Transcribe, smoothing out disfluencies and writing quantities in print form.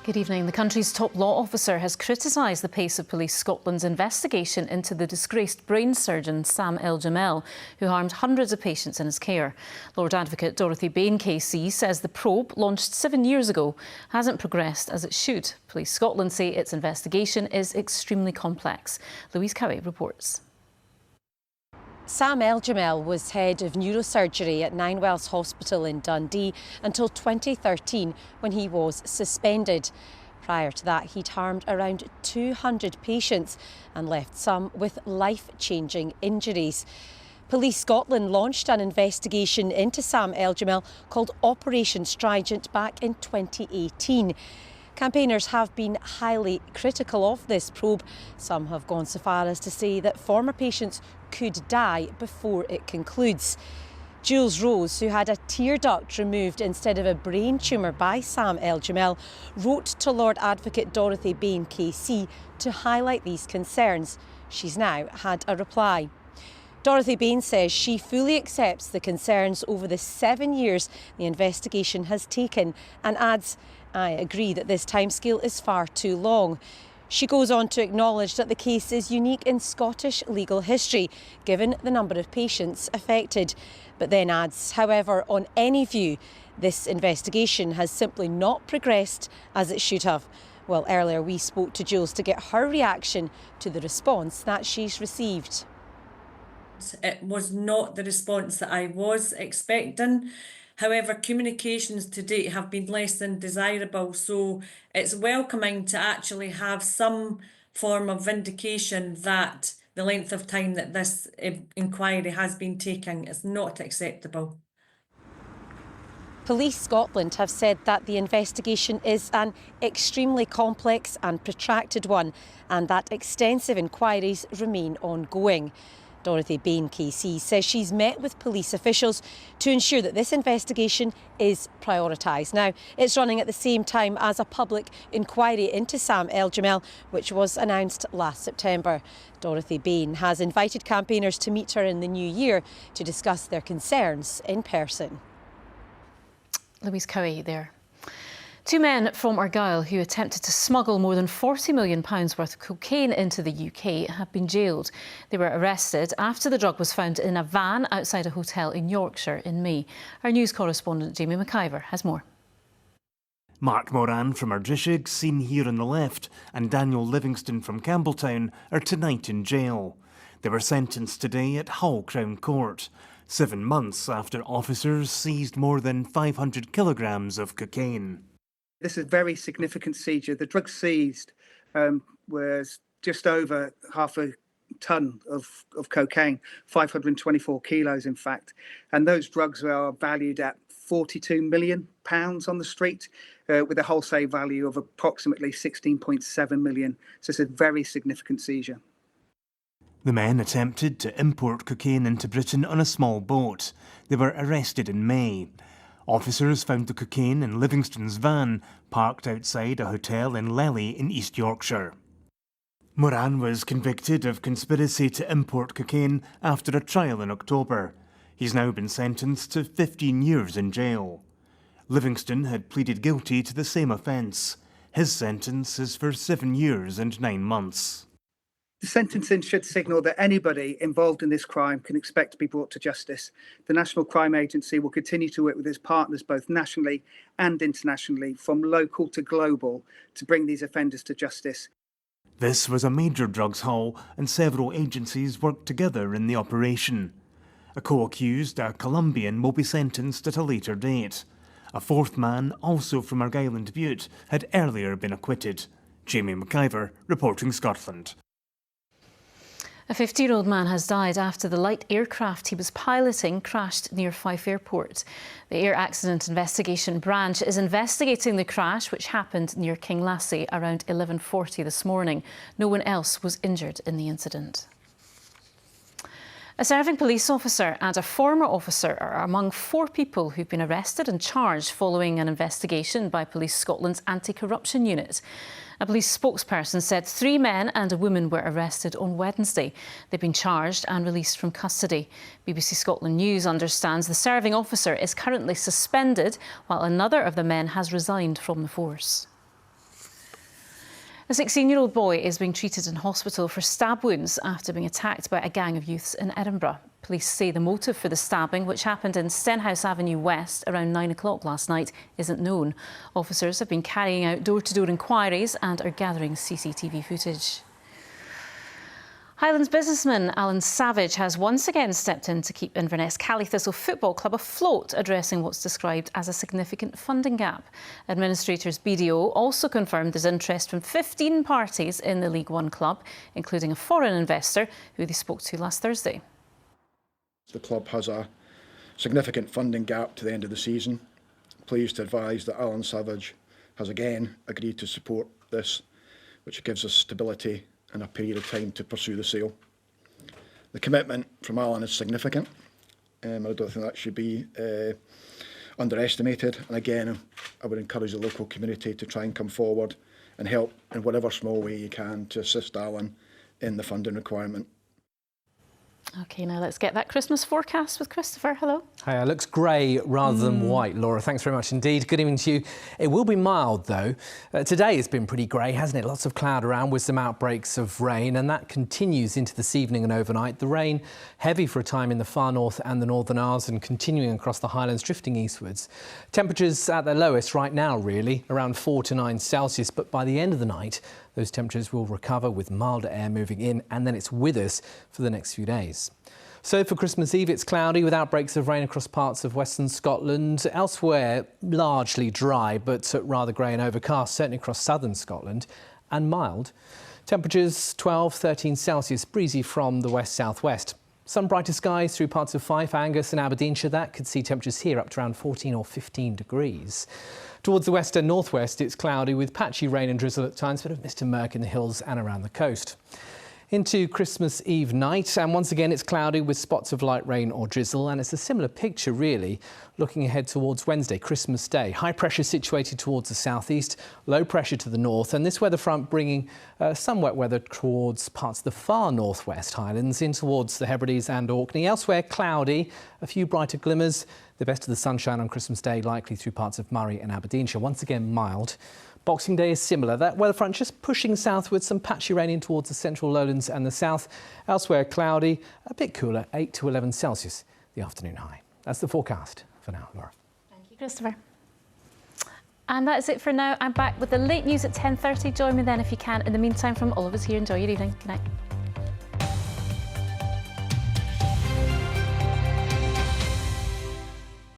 Good evening. The country's top law officer has criticised the pace of Police Scotland's investigation into the disgraced brain surgeon Sam El-Jamel, who harmed hundreds of patients in his care. Lord Advocate Dorothy Bain KC says the probe, launched 7 years ago, hasn't progressed as it should. Police Scotland say its investigation is extremely complex. Louise Cowie reports. Sam El-Jamel was head of neurosurgery at Ninewells Hospital in Dundee until 2013, when he was suspended. Prior to that, he'd harmed around 200 patients and left some with life-changing injuries. Police Scotland launched an investigation into Sam El-Jamel called Operation Stringent back in 2018. Campaigners have been highly critical of this probe. Some have gone so far as to say that former patients could die before it concludes. Jules Rose, who had a tear duct removed instead of a brain tumour by Sam El-Jamel, wrote to Lord Advocate Dorothy Bain KC to highlight these concerns. She's now had a reply. Dorothy Bain says she fully accepts the concerns over the 7 years the investigation has taken and adds, "I agree that this timescale is far too long." She goes on to acknowledge that the case is unique in Scottish legal history, given the number of patients affected, but then adds, however, on any view, this investigation has simply not progressed as it should have. Well, earlier we spoke to Jules to get her reaction to the response that she's received. It was not the response that I was expecting. However, communications to date have been less than desirable, so it's welcoming to actually have some form of vindication that the length of time that this inquiry has been taking is not acceptable. Police Scotland have said that the investigation is an extremely complex and protracted one, and that extensive inquiries remain ongoing. Dorothy Bain KC says she's met with police officials to ensure that this investigation is prioritised. Now, it's running at the same time as a public inquiry into Sam El-Jamel, which was announced last September. Dorothy Bain has invited campaigners to meet her in the new year to discuss their concerns in person. Louise Cowie there. Two men from Argyll who attempted to smuggle more than £40 million worth of cocaine into the UK have been jailed. They were arrested after the drug was found in a van outside a hotel in Yorkshire in May. Our news correspondent Jamie McIver has more. Mark Moran from Ardrishig, seen here on the left, and Daniel Livingston from Campbelltown are tonight in jail. They were sentenced today at Hull Crown Court, 7 months after officers seized more than 500 kilograms of cocaine. This is a very significant seizure. The drug seized was just over half a tonne of cocaine, 524 kilos in fact. And those drugs are valued at £42 million on the street, with a wholesale value of approximately 16.7 million. So it's a very significant seizure. The men attempted to import cocaine into Britain on a small boat. They were arrested in May. Officers found the cocaine in Livingston's van, parked outside a hotel in Lely in East Yorkshire. Moran was convicted of conspiracy to import cocaine after a trial in October. He's now been sentenced to 15 years in jail. Livingston had pleaded guilty to the same offence. His sentence is for 7 years and 9 months. The sentencing should signal that anybody involved in this crime can expect to be brought to justice. The National Crime Agency will continue to work with its partners both nationally and internationally, from local to global, to bring these offenders to justice. This was a major drugs haul, and several agencies worked together in the operation. A co-accused, a Colombian, will be sentenced at a later date. A fourth man, also from Argyll and Bute, had earlier been acquitted. Jamie McIver, reporting Scotland. A 50-year-old man has died after the light aircraft he was piloting crashed near Fife Airport. The Air Accident Investigation Branch is investigating the crash, which happened near Kinglassie around 11:40 this morning. No one else was injured in the incident. A serving police officer and a former officer are among 4 people who've been arrested and charged following an investigation by Police Scotland's anti-corruption unit. A police spokesperson said 3 men and a woman were arrested on Wednesday. They've been charged and released from custody. BBC Scotland News understands the serving officer is currently suspended, while another of the men has resigned from the force. A 16-year-old boy is being treated in hospital for stab wounds after being attacked by a gang of youths in Edinburgh. Police say the motive for the stabbing, which happened in Stenhouse Avenue West around 9 o'clock last night, isn't known. Officers have been carrying out door-to-door inquiries and are gathering CCTV footage. Highland's businessman Alan Savage has once again stepped in to keep Inverness Cally Thistle Football Club afloat, addressing what's described as a significant funding gap. Administrators BDO also confirmed there's interest from 15 parties in the League One club, including a foreign investor who they spoke to last Thursday. The club has a significant funding gap to the end of the season. Pleased to advise that Alan Savage has again agreed to support this, which gives us stability and a period of time to pursue the sale. The commitment from Alan is significant. I don't think that should be underestimated. And again, I would encourage the local community to try and come forward and help in whatever small way you can to assist Alan in the funding requirement. OK, now let's get that Christmas forecast with Christopher. Hello. Hi, it looks grey rather than white, Laura. Thanks very much indeed. Good evening to you. It will be mild, though. Today has been pretty grey, hasn't it? Lots of cloud around with some outbreaks of rain, and that continues into this evening and overnight. The rain heavy for a time in the far north and the Northern Isles and continuing across the Highlands, drifting eastwards. Temperatures at their lowest right now, really, around 4 to 9 Celsius, but by the end of the night, those temperatures will recover with milder air moving in, and then it's with us for the next few days. So for Christmas Eve, it's cloudy with outbreaks of rain across parts of western Scotland. Elsewhere, largely dry, but rather grey and overcast, certainly across southern Scotland, and mild. Temperatures 12, 13 Celsius, breezy from the west-southwest. Some brighter skies through parts of Fife, Angus and Aberdeenshire. That could see temperatures here up to around 14 or 15 degrees. Towards the west and northwest, it's cloudy with patchy rain and drizzle at times, bit of mist and murk in the hills and around the coast. Into Christmas Eve night, and once again it's cloudy with spots of light rain or drizzle, and it's a similar picture really looking ahead towards Wednesday, Christmas Day. High pressure situated towards the southeast, low pressure to the north, and this weather front bringing some wet weather towards parts of the far northwest Highlands in towards the Hebrides and Orkney. Elsewhere cloudy, a few brighter glimmers, the best of the sunshine on Christmas Day likely through parts of Murray and Aberdeenshire. Once again mild. Boxing Day is similar. That weather front just pushing southwards, some patchy rain in towards the central lowlands and the south. Elsewhere cloudy, a bit cooler, 8 to 11 Celsius, the afternoon high. That's the forecast for now, Laura. Thank you, Christopher. And that's it for now. I'm back with the late news at 10:30. Join me then if you can. In the meantime, from all of us here, enjoy your evening. Good night.